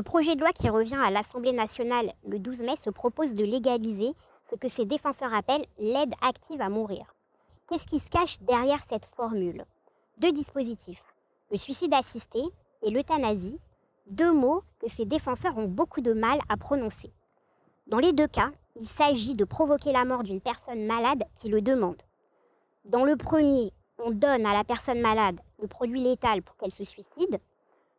Le projet de loi qui revient à l'Assemblée nationale le 12 mai se propose de légaliser ce que ses défenseurs appellent l'aide active à mourir. Qu'est-ce qui se cache derrière cette formule? Deux dispositifs, le suicide assisté et l'euthanasie, deux mots que ses défenseurs ont beaucoup de mal à prononcer. Dans les deux cas, il s'agit de provoquer la mort d'une personne malade qui le demande. Dans le premier, on donne à la personne malade le produit létal pour qu'elle se suicide.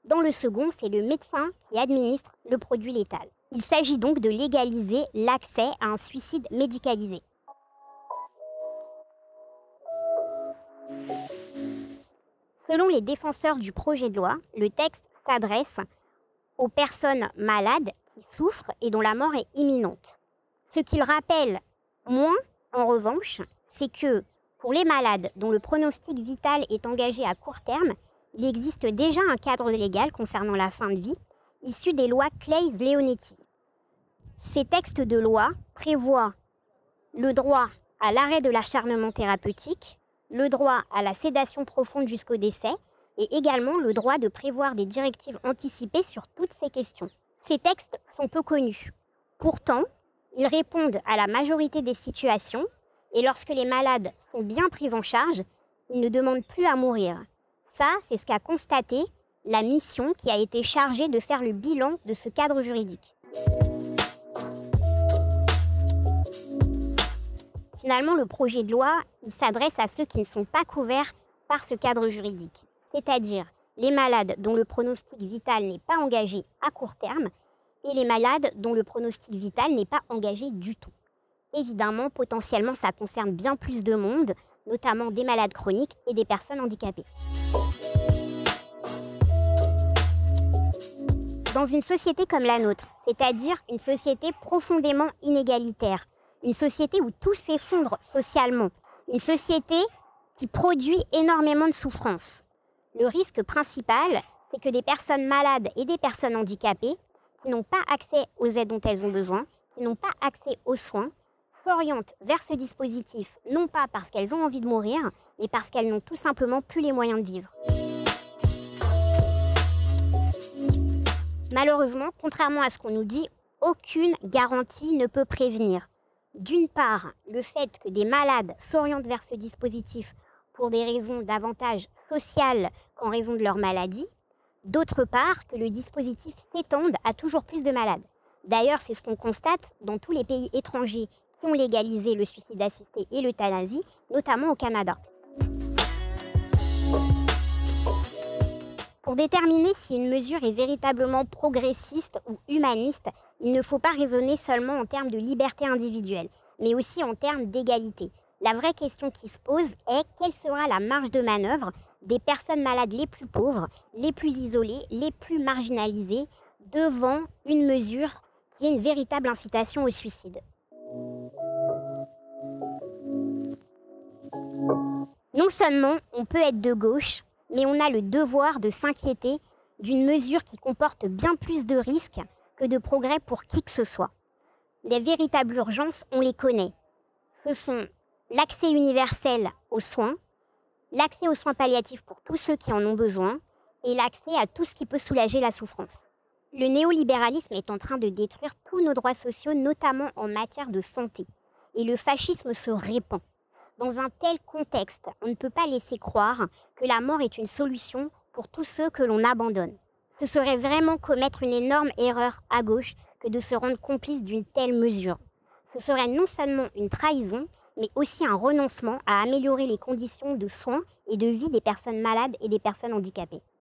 Dans le second, c'est le médecin qui administre le produit létal. Il s'agit donc de légaliser l'accès à un suicide médicalisé. Selon les défenseurs du projet de loi, le texte s'adresse aux personnes malades qui souffrent et dont la mort est imminente. Ce qu'il rappelle moins, en revanche, c'est que pour les malades dont le pronostic vital est engagé à court terme, il existe déjà un cadre légal concernant la fin de vie, issu des lois Claeys-Leonetti. Ces textes de loi prévoient le droit à l'arrêt de l'acharnement thérapeutique, le droit à la sédation profonde jusqu'au décès et également le droit de prévoir des directives anticipées sur toutes ces questions. Ces textes sont peu connus. Pourtant, ils répondent à la majorité des situations et lorsque les malades sont bien pris en charge, ils ne demandent plus à mourir. Ça, c'est ce qu'a constaté la mission qui a été chargée de faire le bilan de ce cadre juridique. Finalement, le projet de loi, il s'adresse à ceux qui ne sont pas couverts par ce cadre juridique, c'est-à-dire les malades dont le pronostic vital n'est pas engagé à court terme et les malades dont le pronostic vital n'est pas engagé du tout. Évidemment, potentiellement, ça concerne bien plus de monde, notamment des malades chroniques et des personnes handicapées. Dans une société comme la nôtre, c'est-à-dire une société profondément inégalitaire, une société où tout s'effondre socialement, une société qui produit énormément de souffrance. Le risque principal, c'est que des personnes malades et des personnes handicapées qui n'ont pas accès aux aides dont elles ont besoin, qui n'ont pas accès aux soins, s'orientent vers ce dispositif, non pas parce qu'elles ont envie de mourir, mais parce qu'elles n'ont tout simplement plus les moyens de vivre. Malheureusement, contrairement à ce qu'on nous dit, aucune garantie ne peut prévenir. D'une part, le fait que des malades s'orientent vers ce dispositif pour des raisons davantage sociales qu'en raison de leur maladie. D'autre part, que le dispositif s'étende à toujours plus de malades. D'ailleurs, c'est ce qu'on constate dans tous les pays étrangers qui ont légalisé le suicide assisté et l'euthanasie, notamment au Canada. Pour déterminer si une mesure est véritablement progressiste ou humaniste, il ne faut pas raisonner seulement en termes de liberté individuelle, mais aussi en termes d'égalité. La vraie question qui se pose est quelle sera la marge de manœuvre des personnes malades les plus pauvres, les plus isolées, les plus marginalisées, devant une mesure qui est une véritable incitation au suicide. Non seulement on peut être de gauche, mais on a le devoir de s'inquiéter d'une mesure qui comporte bien plus de risques que de progrès pour qui que ce soit. Les véritables urgences, on les connaît. Ce sont l'accès universel aux soins, l'accès aux soins palliatifs pour tous ceux qui en ont besoin, et l'accès à tout ce qui peut soulager la souffrance. Le néolibéralisme est en train de détruire tous nos droits sociaux, notamment en matière de santé. Et le fascisme se répand. Dans un tel contexte, on ne peut pas laisser croire que la mort est une solution pour tous ceux que l'on abandonne. Ce serait vraiment commettre une énorme erreur à gauche que de se rendre complice d'une telle mesure. Ce serait non seulement une trahison, mais aussi un renoncement à améliorer les conditions de soins et de vie des personnes malades et des personnes handicapées.